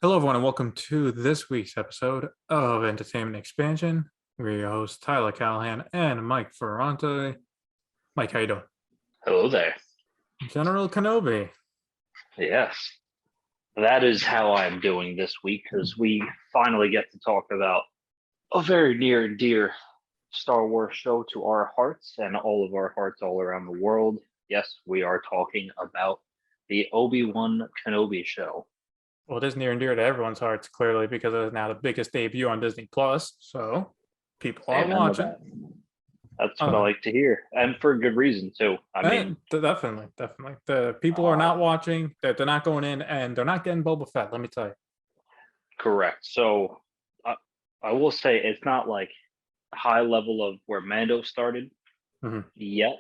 Hello, everyone, and welcome to this week's episode of Entertainment Expansion. We're your hosts, Tyler Callahan and Mike Ferrante. Mike, how you doing? Hello there. General Kenobi. Yes, that is how I'm doing this week because we finally get to talk about a very near and dear Star Wars show to our hearts and all of our hearts all around the world. Yes, we are talking about the Obi-Wan Kenobi show. Well, it is near and dear to everyone's hearts, clearly, because it is now the biggest debut on Disney Plus. So people are watching. That's what I like to hear, and for good reason too. I mean, definitely. The people are not watching. They're not going in, and they're not getting Boba Fett. Let me tell you. Correct. So I will say it's not like high level of where Mando started yet.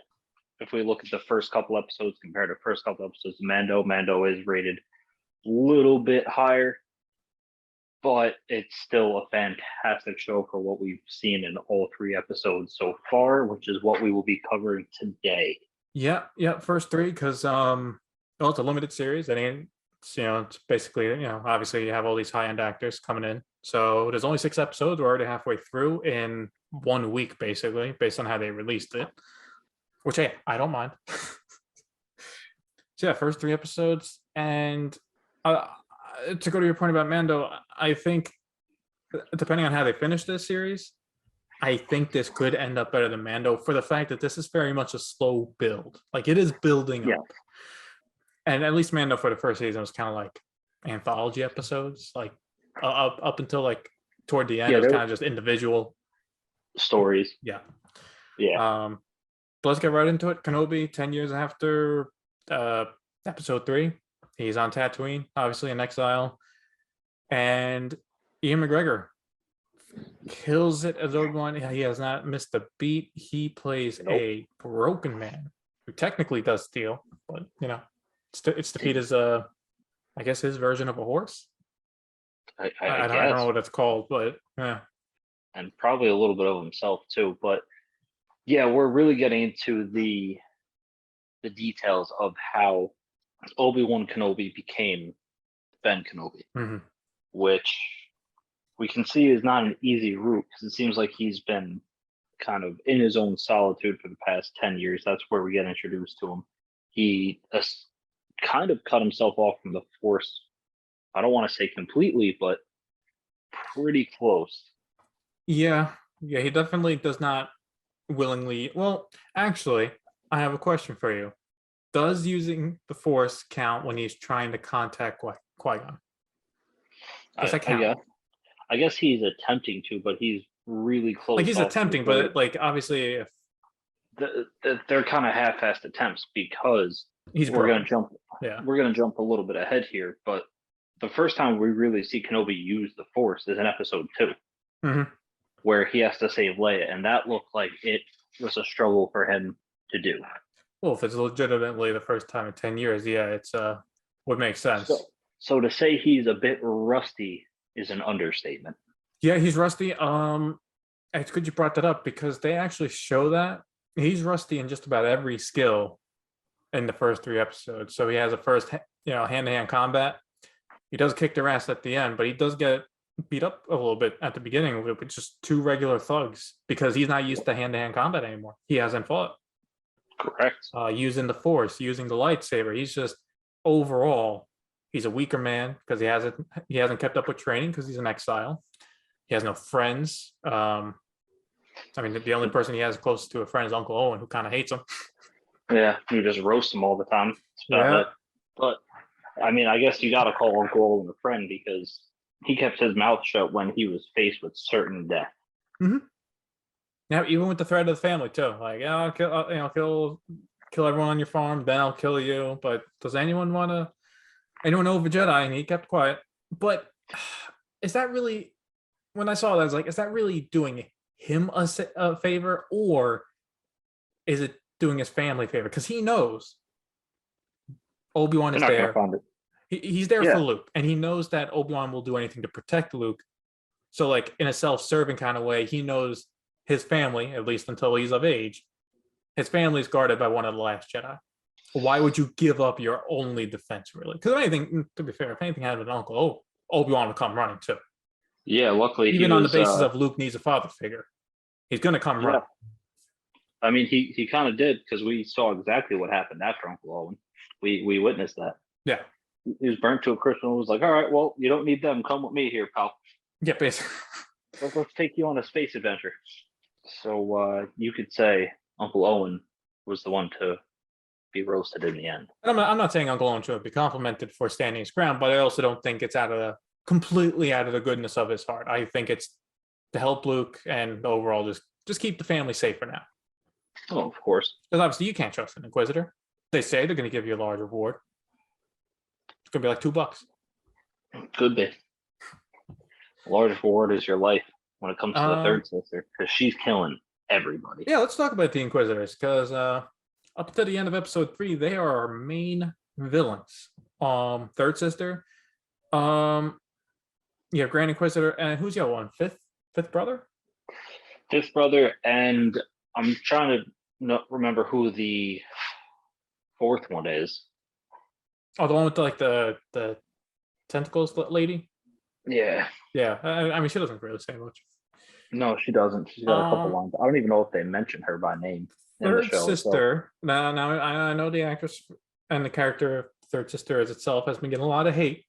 If we look at the first couple episodes compared to first couple episodes of Mando is rated a little bit higher, but it's still a fantastic show for what we've seen in all three episodes so far, which is what we will be covering today. Yeah, first three, because well, it's a limited series. I mean, it's basically, obviously you have all these high-end actors coming in. So there's only 6 episodes. We're already halfway through in 1 week, basically, based on how they released it. Which, hey, I don't mind. So yeah, first 3 episodes. And to go to your point about Mando, I think, depending on how they finish this series, I think this could end up better than Mando for the fact that this is very much a slow build. Like, it is building up. And at least Mando for the first season was kind of like anthology episodes, like up until like toward the end, it was kind of just individual stories. Yeah. But let's get right into it. Kenobi, 10 years after episode 3. He's on Tatooine, obviously in exile. And Ian McGregor kills it as Obi-Wan. He has not missed a beat. He plays a broken man who technically does steal, but it's defeat is I guess his version of a horse. I don't know what it's called, but yeah. And probably a little bit of himself too. But yeah, we're really getting into the details of how Obi-Wan Kenobi became Ben Kenobi, which we can see is not an easy route because it seems like he's been kind of in his own solitude for the past 10 years. That's where we get introduced to him. He kind of cut himself off from the Force. I don't want to say completely, but pretty close. Yeah, he definitely does not willingly. Well, actually, I have a question for you. Does using the Force count when he's trying to contact Qui-Gon? Does that count? I guess he's attempting to, but he's really close. Like, he's attempting, but like, obviously, if they're kind of half-assed attempts because we're going to jump. Yeah, we're going to jump a little bit ahead here, but the first time we really see Kenobi use the Force is in episode 2, where he has to save Leia, and that looked like it was a struggle for him to do. Well, if it's legitimately the first time in 10 years, yeah, it's would make sense. So to say he's a bit rusty is an understatement. Yeah, he's rusty. It's good you brought that up because they actually show that he's rusty in just about every skill in the first 3 episodes. So he has a first, hand-to-hand combat. He does kick their ass at the end, but he does get beat up a little bit at the beginning with just 2 regular thugs because he's not used to hand-to-hand combat anymore. He hasn't fought. Correct. Using the Force, using the lightsaber. He's just overall, he's a weaker man because he hasn't kept up with training because he's in exile. He has no friends. I mean, the only person he has close to a friend is Uncle Owen, who kind of hates him. Yeah, who just roasts him all the time. But I mean, I guess you got to call Uncle Owen a friend because he kept his mouth shut when he was faced with certain death. Now, even with the threat of the family too, like, I'll kill everyone on your farm, then I'll kill you. But does anyone know of a Jedi? And he kept quiet. But is that really? When I saw that, I was like, is that really doing him a favor, or is it doing his family a favor? Because he knows Obi-Wan is there. He's there for Luke, and he knows that Obi-Wan will do anything to protect Luke. So, like, in a self-serving kind of way, he knows his family, at least until he's of age, his family is guarded by one of the last Jedi. Why would you give up your only defense, really? Because to be fair, if anything happened to Uncle Obi-Wan would come running too. Yeah, luckily Even he on the was. basis of Luke needs a father figure, he's gonna come Yeah, running. I mean, he kind of did because we saw exactly what happened after Uncle Owen. We witnessed that. Yeah, He was burnt to a crisp and was like, "All right, well, you don't need them. Come with me here, pal. yeah, basically. Let's take you on a space adventure." So you could say Uncle Owen was the one to be roasted in the end. I'm not saying Uncle Owen should be complimented for standing his ground, but I also don't think it's completely out of the goodness of his heart. I think it's to help Luke and overall just keep the family safe for now. Oh, of course. Because obviously you can't trust an Inquisitor. They say they're going to give you a large reward. It's going to be like $2. Could be. Largest reward is your life when it comes to the third sister, because she's killing everybody. Yeah, let's talk about the Inquisitors, because up to the end of episode 3, they are our main villains. Third sister, you have Grand Inquisitor, and who's the other one? Fifth brother? Fifth brother, and I'm trying to not remember who the fourth one is. Oh, the one with the tentacles lady? Yeah. Yeah, I mean, she doesn't really say much. No, she doesn't. She's got a couple lines. I don't even know if they mention her by name in the Third show. sister. So. Now I know the actress and the character of Third Sister as itself has been getting a lot of hate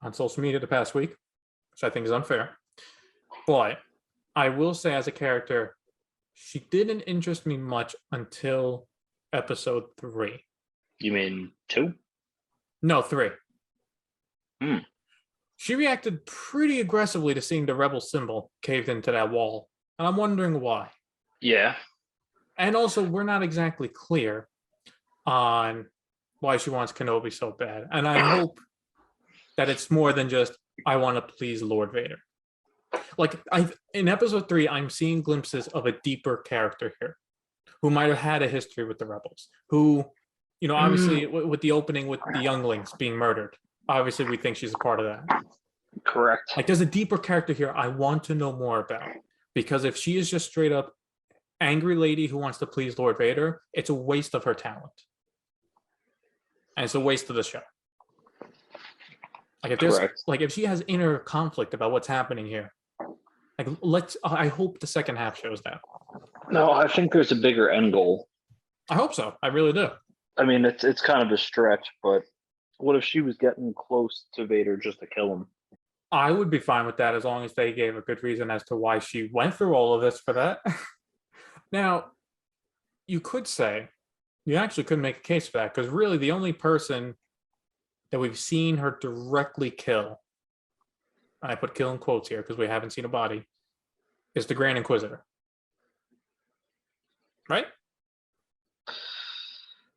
on social media the past week, which I think is unfair. But I will say, as a character, she didn't interest me much until episode 3. You mean 2? No, 3. Hmm. She reacted pretty aggressively to seeing the rebel symbol caved into that wall, and I'm wondering why. Yeah. And also, we're not exactly clear on why she wants Kenobi so bad. And I hope that it's more than just, I want to please Lord Vader. Like, in episode 3, I'm seeing glimpses of a deeper character here who might have had a history with the rebels, who, obviously with the opening with the younglings being murdered, obviously we think she's a part of that. Correct. Like, there's a deeper character here I want to know more about, because if she is just straight up angry lady who wants to please Lord Vader, it's a waste of her talent. And it's a waste of the show. Like, if there's if she has inner conflict about what's happening here, I hope the second half shows that. No, I think there's a bigger end goal. I hope so. I really do. I mean, it's kind of a stretch, but what if she was getting close to Vader just to kill him? I would be fine with that as long as they gave a good reason as to why she went through all of this for that. Now, you actually could make a case for that, because really the only person that we've seen her directly kill, I put kill in quotes here because we haven't seen a body, is the Grand Inquisitor. Right?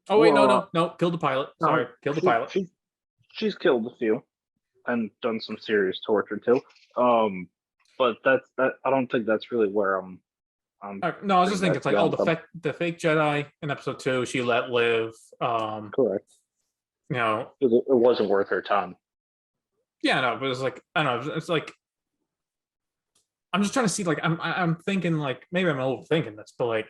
Oh, wait, no, killed the pilot. Sorry, killed the pilot. She's killed a few and done some serious torture too. But that I don't think that's really where I'm no, I was just thinking it's like, the fake Jedi in episode 2, she let live. Correct. It wasn't worth her time. Yeah, no, but it's like, I don't know, it's like, I'm just trying to see, like, I'm thinking, like, maybe I'm overthinking this, but like,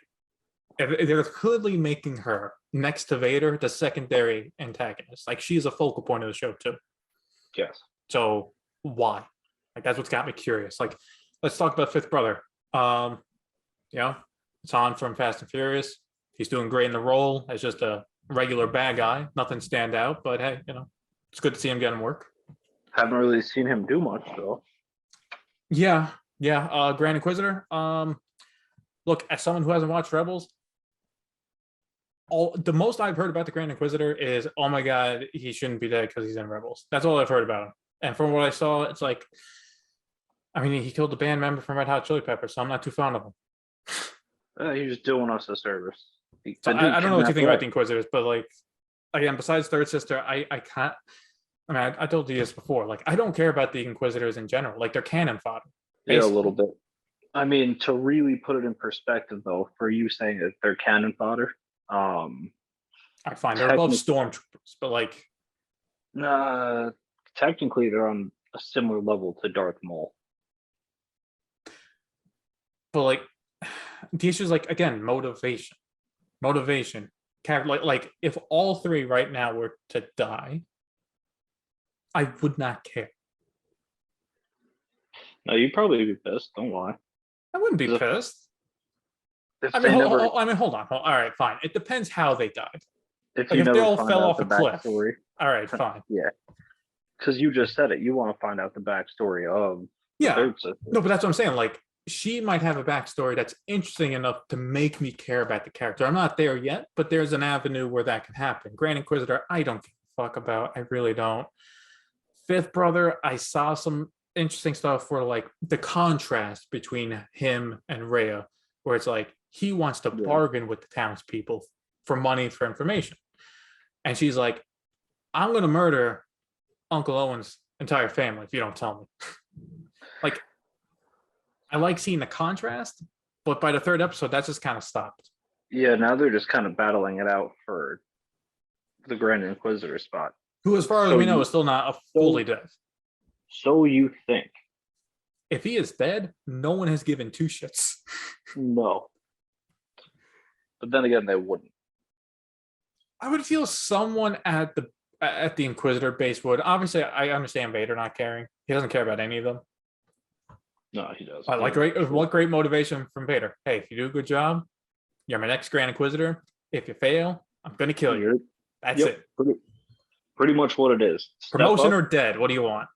if they're clearly making her next to Vader the secondary antagonist, like, she's a focal point of the show too. Yes. So why? Like, that's what's got me curious. Like, let's talk about Fifth Brother. It's Han from Fast and Furious. He's doing great in the role as just a regular bad guy. Nothing stand out, but hey, it's good to see him getting work. Haven't really seen him do much though. Yeah. Grand Inquisitor. Look, as someone who hasn't watched Rebels, the most I've heard about the Grand Inquisitor is, oh my god, he shouldn't be dead because he's in Rebels. That's all I've heard about him. And from what I saw, it's like, I mean, he killed the band member from Red Hot Chili Peppers, so I'm not too fond of him. He's just doing us a service. So I don't know what you think about the Inquisitors, but like, again, besides Third Sister, I can't. I mean, I told you this before. Like, I don't care about the Inquisitors in general. Like, they're cannon fodder. Yeah, a little bit. I mean, to really put it in perspective, though, for you saying that they're cannon fodder, I find they're above stormtroopers, but like, technically, they're on a similar level to Darth Maul. But like, the issue is, like, again, motivation. Like, if all three right now were to die, I would not care. No, you'd probably be pissed. Don't lie. I wouldn't be 'Cause pissed. if I mean, they never, hold on. All right, fine. It depends how they died. if Like you if they never all find fell out off the a cliff. backstory, All right, fine. yeah, because you just said it. You want to find out the backstory of the Yeah. third sister. No, but that's what I'm saying. Like she might have a backstory that's interesting enough to make me care about the character. I'm not there yet, but there's an avenue where that can happen. Grand Inquisitor, I don't give a fuck about. I really don't. Fifth brother, I saw some interesting stuff where like the contrast between him and Rhea, where it's like he wants to Yeah. bargain with the townspeople for money for information. And she's like, I'm going to murder Uncle Owen's entire family if you don't tell me. Like, I like seeing the contrast, but by the third episode, that just kind of stopped. Yeah, now they're just kind of battling it out for the Grand Inquisitor spot. Who, as far as So we know, you- is still not fully dead. So you think? If he is dead, no one has given two shits. No. But then again, they wouldn't. I would feel someone at the Inquisitor base would. Obviously, I understand Vader not caring. He doesn't care about any of them. No, he does. I like what great motivation from Vader. Hey, if you do a good job, you're my next Grand Inquisitor. If you fail, I'm gonna kill you. That's Yep, it. pretty much what it is. Promotion or dead? What do you want?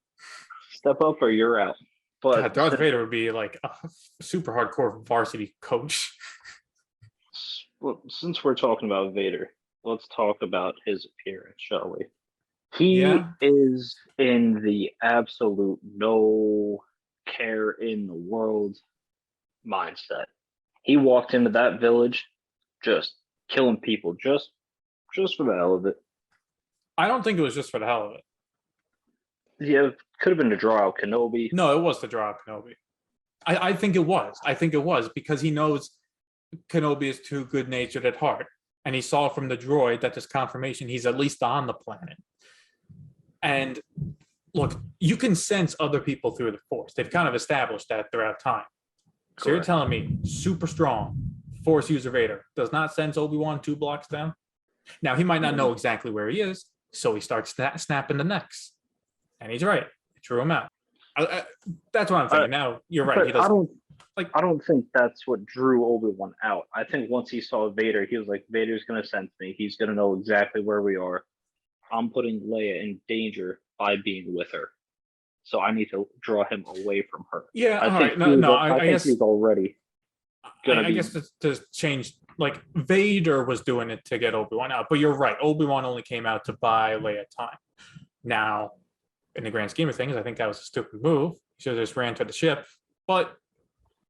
Step up or you're out. But God, Darth Vader would be like a super hardcore varsity coach. Well, since we're talking about Vader, let's talk about his appearance, shall we? He is in the absolute no care in the world mindset. He walked into that village just killing people just for the hell of it. I don't think it was just for the hell of it. Yeah, could have been to draw out Kenobi. No, it was to draw out Kenobi. I think it was. I think it was because he knows Kenobi is too good natured at heart. And he saw from the droid that there's confirmation he's at least on the planet. And look, you can sense other people through the Force. They've kind of established that throughout time. So Correct. you're telling me super strong Force user Vader does not sense Obi-Wan 2 blocks down? Now, he might not know exactly where he is, so he starts snapping the necks. And he's right. It drew him out. That's what I'm thinking. Now, you're right. He doesn't. I don't think that's what drew Obi-Wan out. I think once he saw Vader, he was like, Vader's going to sense me. He's going to know exactly where we are. I'm putting Leia in danger by being with her. So I need to draw him away from her. Yeah, I all think right. I think guess he's already going to be. I guess to change, like, Vader was doing it to get Obi-Wan out. But you're right. Obi-Wan only came out to buy Leia time. Now, in the grand scheme of things, I think that was a stupid move. He should have just ran to the ship. But,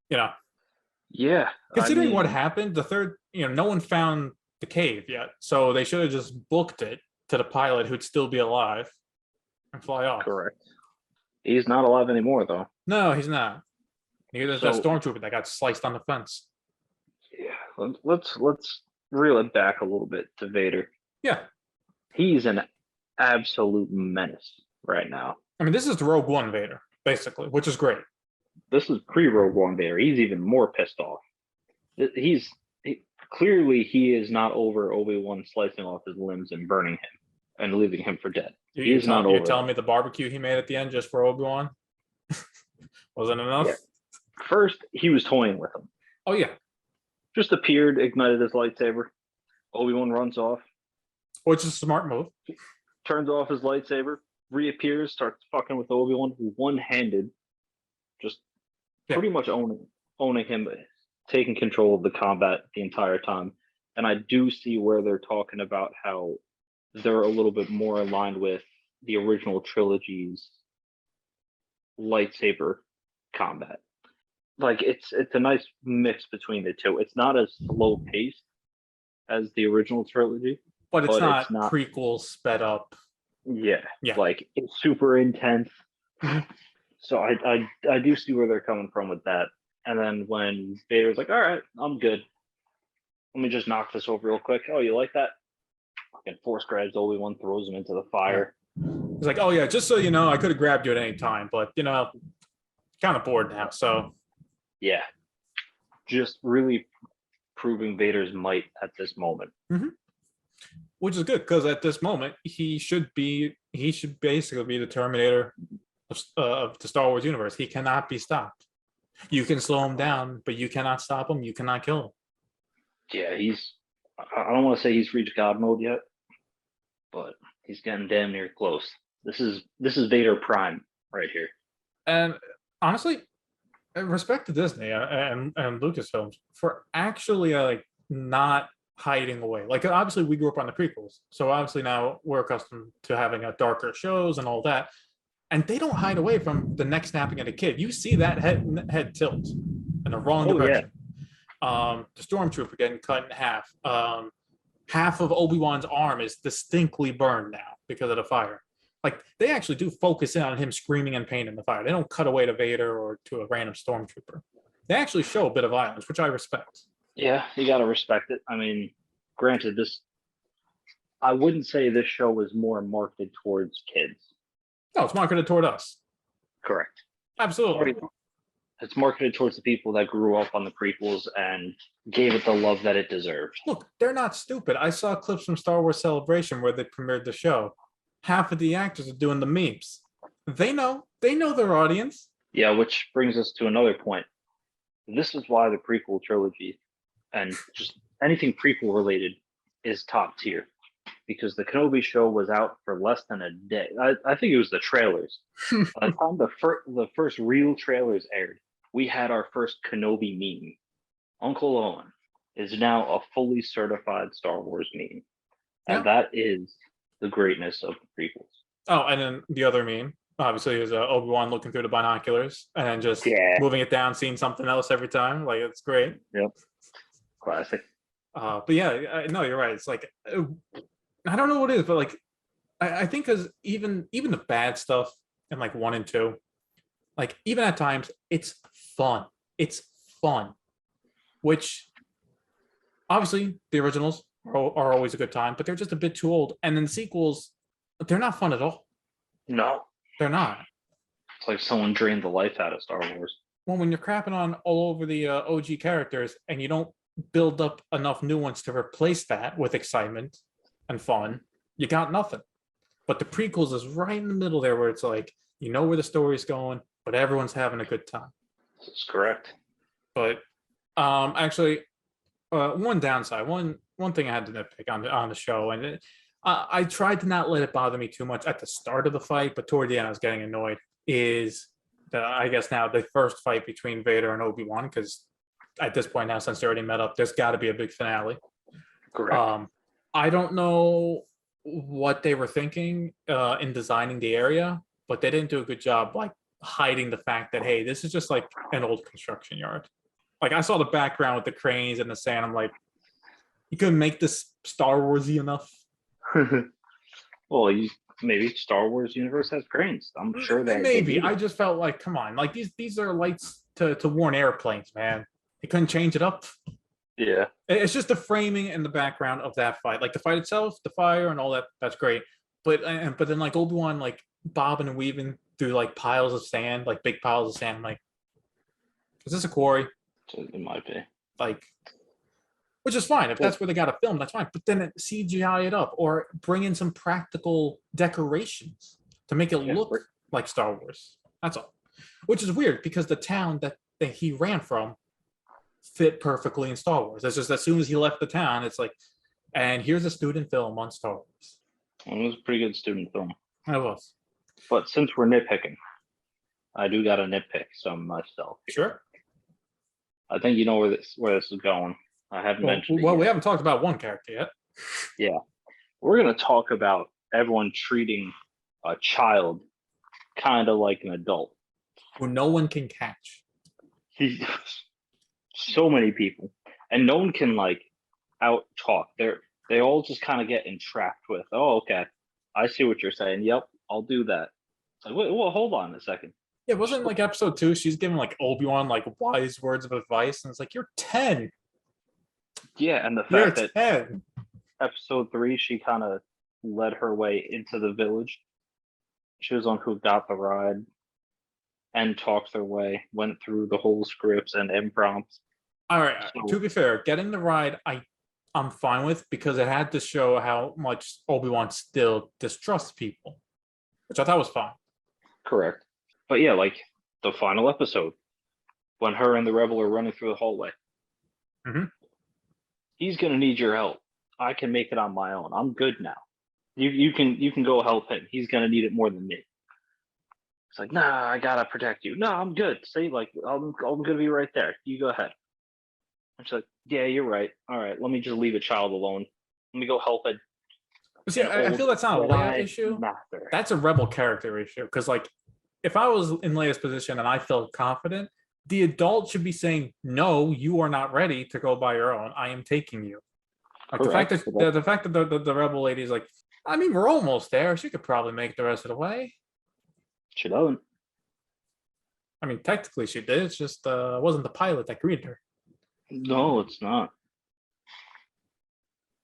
Yeah. considering what happened, the third, no one found the cave yet. So they should have just booked it to the pilot who'd still be alive and fly off. Correct. He's not alive anymore, though. No, he's not. Neither is that stormtrooper that got sliced on the fence. Yeah. Let's reel it back a little bit to Vader. Yeah. He's an absolute menace right now. I mean, this is the Rogue One Vader, basically, which is great. This is pre-Rogue One Vader. He's even more pissed off. Clearly he is not over Obi-Wan slicing off his limbs and burning him and leaving him for dead. You're telling me the barbecue he made at the end just for Obi-Wan wasn't enough? Yeah. First, he was toying with him. Oh, yeah. Just appeared, ignited his lightsaber. Obi-Wan runs off. Which is a smart move. Turns off his lightsaber, reappears, starts fucking with Obi-Wan, one-handed, just pretty much owning him, taking control of the combat the entire time. And I do see where they're talking about how they're a little bit more aligned with the original trilogy's lightsaber combat. Like it's a nice mix between the two. It's not as slow paced as the original trilogy, but it's not prequel sped up. Yeah, like it's super intense. So I do see where they're coming from with that. And then when Vader's like, all right, I'm good. Let me just knock this over real quick. Oh, you like that? Fucking force grabs Obi-Wan, throws him into the fire. He's like, oh, yeah, just so you know, I could have grabbed you at any time, but, kind of bored now, so. Yeah. Just really proving Vader's might at this moment. Mm-hmm. Which is good, because at this moment, he should basically be the Terminator of the Star Wars universe. He cannot be stopped. You can slow him down, but you cannot stop him. You cannot kill him. Yeah, I don't want to say he's reached God mode yet, but he's getting damn near close. This is Vader Prime right here. And honestly, respect to Disney and Lucasfilms for actually like not hiding away. Like obviously we grew up on the prequels, so obviously now we're accustomed to having a darker shows and all that. And they don't hide away from the neck snapping at a kid. You see that head tilt in the wrong direction. The stormtrooper getting cut in half. Half of Obi-Wan's arm is distinctly burned now because of the fire. Like they actually do focus in on him screaming in pain in the fire. They don't cut away to Vader or to a random stormtrooper. They actually show a bit of violence, which I respect. Yeah, you got to respect it. I mean, granted, I wouldn't say this show was more marketed towards kids. No, it's marketed toward us. Correct. Absolutely. It's marketed towards the people that grew up on the prequels and gave it the love that it deserved. Look, they're not stupid. I saw clips from Star Wars Celebration where they premiered the show. Half of the actors are doing the memes. They know their audience. Yeah, which brings us to another point. This is why the prequel trilogy and just anything prequel related is top tier. Because the Kenobi show was out for less than a day. I think it was the trailers. By the time the first real trailers aired, we had our first Kenobi meme. Uncle Owen is now a fully certified Star Wars meme. And that is the greatness of the prequels. Oh, and then the other meme, obviously, is Obi-Wan looking through the binoculars and then just moving it down, seeing something else every time. Like, it's great. Yep. Classic. But yeah, no, you're right. It's like... I don't know what it is, but like, I think because even the bad stuff in like 1 and 2, like even at times it's fun. It's fun, which obviously the originals are always a good time, but they're just a bit too old. And then the sequels, they're not fun at all. No, they're not. It's like someone drained the life out of Star Wars. Well, when you're crapping on all over the OG characters and you don't build up enough new ones to replace that with excitement and fun, you got nothing. But the prequels is right in the middle there where it's like, you know where the story's going, but everyone's having a good time. That's correct. But actually, one downside, one thing I had to nitpick on the show, and I tried to not let it bother me too much at the start of the fight, but toward the end I was getting annoyed, is I guess now the first fight between Vader and Obi-Wan, because at this point now, since they already met up, there's got to be a big finale. Correct. I don't know what they were thinking in designing the area, but they didn't do a good job like hiding the fact that, hey, this is just like an old construction yard. Like I saw the background with the cranes and the sand. I'm like, you couldn't make this Star Warsy enough. Well, maybe Star Wars universe has cranes. I'm sure that maybe. I just felt like, come on, like these are lights to warn airplanes, man. They couldn't change it up. Yeah, it's just the framing and the background of that fight. Like the fight itself, the fire and all that, that's great. But then like Obi-Wan like bobbing and weaving through like piles of sand, like big piles of sand. I'm like, is this a quarry? It might be. Like, which is fine. If that's where they got to film, that's fine. But then CGI it up or bring in some practical decorations to make it look like Star Wars. That's all. Which is weird because the town that he ran from fit perfectly in Star Wars. It's just as soon as he left the town, it's like, and here's a student film on Star Wars. It was a pretty good student film. It was. But since we're nitpicking, I do got to nitpick some myself. Sure. I think you know where this is going. I haven't mentioned it well, yet. we haven't talked about one character yet. Yeah. We're going to talk about everyone treating a child kind of like an adult. Who no one can catch. So many people. And no one can like out talk. They all just kind of get entrapped with, oh, okay, I see what you're saying. Yep, I'll do that. It's like, wait, well, hold on a second. Yeah, wasn't like episode 2, she's giving like Obi-Wan like wise words of advice, and it's like, you're 10. Yeah, and the fact you're that 10. episode 3, she kind of led her way into the village. She was on Who Got the Ride and talked her way, went through the whole scripts and imprompts. All right, to be fair, getting the ride, I'm fine with, because it had to show how much Obi-Wan still distrusts people, which I thought was fine. Correct. But yeah, like the final episode when her and the rebel are running through the hallway. Mhm. He's gonna need your help. I can make it on my own. I'm good now. You can go help him. He's gonna need it more than me. It's like, nah, I gotta protect you. No, I'm good. See, like I'm gonna be right there. You go ahead. And she's like, yeah, you're right. All right, let me just leave a child alone. Let me go help But see, an I old feel that's not a Leia Jedi issue. master. That's a rebel character issue. Because like, if I was in Leia's position and I felt confident, the adult should be saying, "No, you are not ready to go by your own. I am taking you." Like Correct. the fact that the rebel lady is like, I mean, we're almost there. She could probably make the rest of the way. She doesn't. I mean, technically she did. It's just wasn't the pilot that greeted her. No, it's not.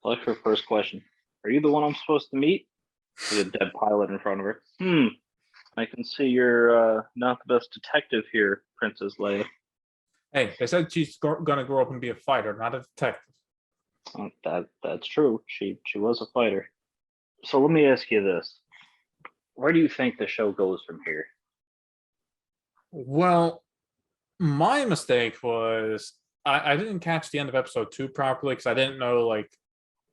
Like her first question. Are you the one I'm supposed to meet? With a dead pilot in front of her. I can see you're not the best detective here, Princess Leia. Hey, they said she's gonna grow up and be a fighter, not a detective. That's true. She was a fighter. So let me ask you this: where do you think the show goes from here? Well, my mistake was I didn't catch the end of episode 2 properly because I didn't know like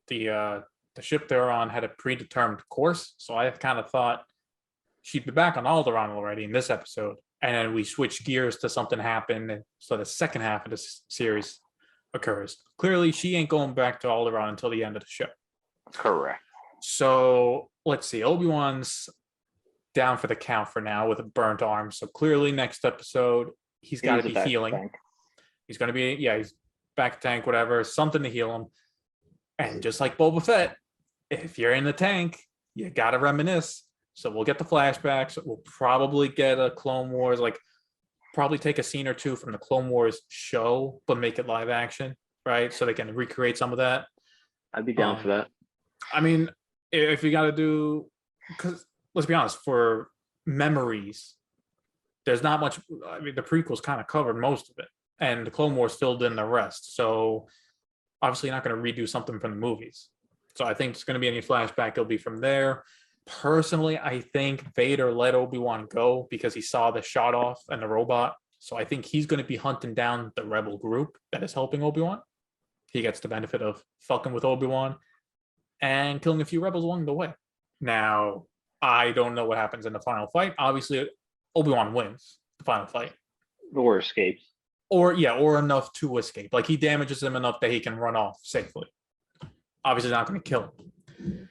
the ship they were on had a predetermined course. So I kind of thought she'd be back on Alderaan already in this episode, and then we switch gears to something happen, and so the second half of this series occurs. Clearly, she ain't going back to Alderaan until the end of the show. Correct. So let's see. Obi-Wan's down for the count for now with a burnt arm. So clearly, next episode he's got to be healing. Tank. He's going to be he's back tank, whatever, something to heal him. And just like Boba Fett, if you're in the tank, you got to reminisce. So we'll get the flashbacks. We'll probably get a Clone Wars, like probably take a scene or two from the Clone Wars show, but make it live action, right? So they can recreate some of that. I'd be down for that. I mean, if you got to do, because let's be honest, for memories, there's not much. I mean, the prequels kind of covered most of it, and the Clone Wars filled in the rest. So obviously, you're not going to redo something from the movies. So I think it's going to be any flashback. It'll be from there. Personally, I think Vader let Obi-Wan go because he saw the shot off and the robot. So I think he's going to be hunting down the rebel group that is helping Obi-Wan. He gets the benefit of fucking with Obi-Wan and killing a few rebels along the way. Now, I don't know what happens in the final fight. Obviously, Obi-Wan wins the final fight. Or escapes. Or enough to escape. Like he damages him enough that he can run off safely. Obviously not going to kill him.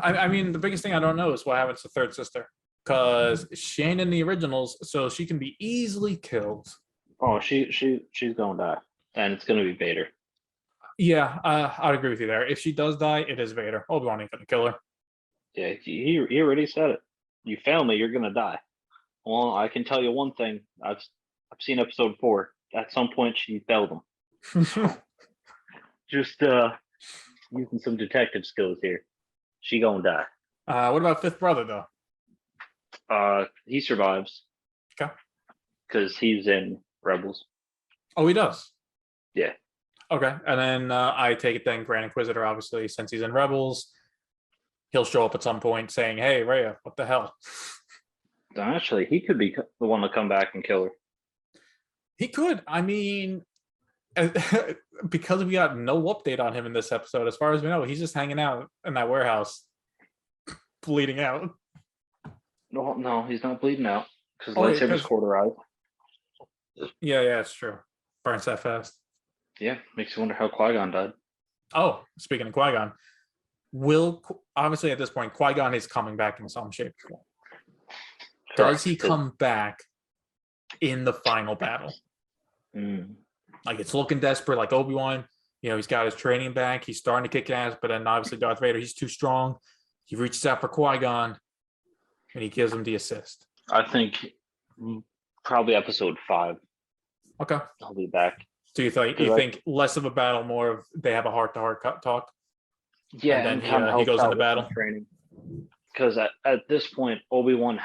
I mean, the biggest thing I don't know is what happens to third sister. Because she ain't in the originals, so she can be easily killed. Oh, she's going to die. And it's going to be Vader. Yeah, I'd agree with you there. If she does die, it is Vader. Obi-Wan ain't going to kill her. Yeah, he already said it. You fail me, you're going to die. Well, I can tell you one thing. I've seen episode 4. At some point, she failed him. Just using some detective skills here. She gonna die. What about fifth brother though? He survives. Okay. Because he's in Rebels. Oh, he does. Yeah. Okay, and then I take it then Grand Inquisitor, obviously, since he's in Rebels, he'll show up at some point saying, "Hey, Rhea, what the hell?" Actually, he could be the one to come back and kill her. He could. I mean, because we got no update on him in this episode, as far as we know, he's just hanging out in that warehouse, bleeding out. No, he's not bleeding out because lightsaber's cauterized. Yeah, it's true. Burns that fast. Yeah, makes you wonder how Qui-Gon died. Oh, speaking of Qui-Gon, obviously at this point Qui-Gon is coming back in some shape. Does he come back in the final battle? Like it's looking desperate, like Obi-Wan, he's got his training back, he's starting to kick ass, but then obviously Darth Vader, he's too strong. He reaches out for Qui-Gon and he gives him the assist. I think probably episode 5. Okay. I'll be back. So you think less of a battle, more of they have a heart-to-heart talk? Yeah, and then he goes into battle. Training. Because at this point, Obi-Wan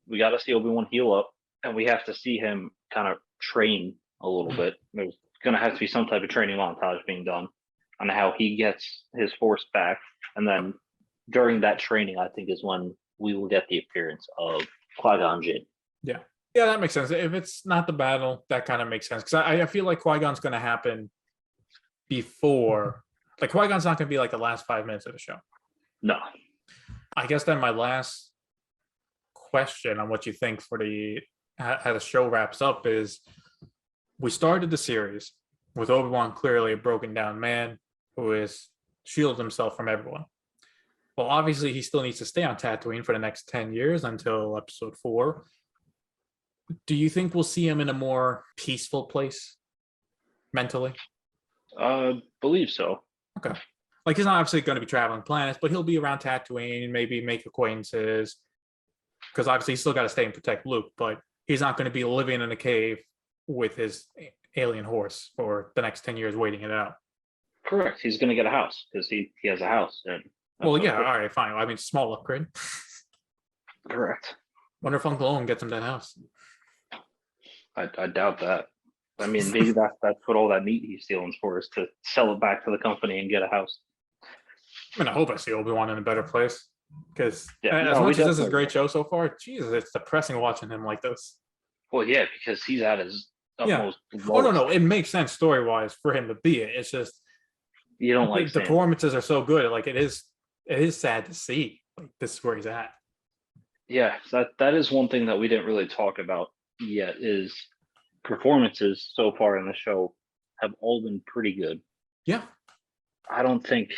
we got to see Obi-Wan heal up, and we have to see him kind of train a little bit. There's going to have to be some type of training montage being done on how he gets his force back. And then during that training, I think is when we will get the appearance of Qui-Gon Jinn. Yeah, that makes sense. If it's not the battle, that kind of makes sense because I feel like Qui-Gon's going to happen before. Like Qui-Gon's not going to be like the last 5 minutes of the show. No. I guess then my last question on what you think for how the show wraps up is, we started the series with Obi-Wan clearly a broken down man who has shielded himself from everyone. Well, obviously he still needs to stay on Tatooine for the next 10 years until episode 4. Do you think we'll see him in a more peaceful place mentally? Believe so. Okay. Like he's not obviously going to be traveling planets, but he'll be around Tatooine, maybe make acquaintances. Because obviously he's still got to stay and protect Luke, but he's not going to be living in a cave with his alien horse for the next 10 years waiting it out. Correct. He's going to get a house because he has a house. And well, yeah, all right, fine. I mean, small upgrade. Correct. Wonder if Uncle Owen gets him that house. I doubt that. I mean, maybe that's what all that meat he's stealing for, is to sell it back to the company and get a house. I mean, I hope I see Obi-Wan in a better place. Because as much as this is a great show so far, Jesus, it's depressing watching him like this. Well, yeah, because he's at his utmost. Oh, no. It makes sense story-wise for him to be it. It's just you don't like the performances are so good. Like it is sad to see. Like this is where he's at. Yeah, that is one thing that we didn't really talk about yet, is performances so far in the show have all been pretty good. Yeah. I don't think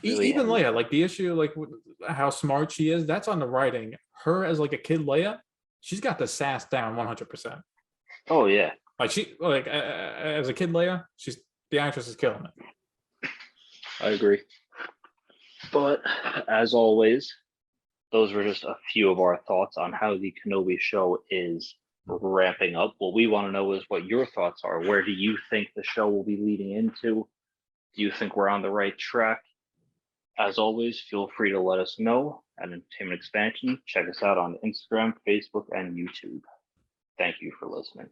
really even Leia, like the issue, like how smart she is, that's on the writing. Her as like a kid Leia, she's got the sass down 100%. Oh yeah. Like as a kid Leia, the actress is killing it. I agree. But as always, those were just a few of our thoughts on how the Kenobi show is ramping up. What we want to know is what your thoughts are. Where do you think the show will be leading into? Do you think we're on the right track? As always, feel free to let us know at Entertainment Expansion. Check us out on Instagram, Facebook, and YouTube. Thank you for listening.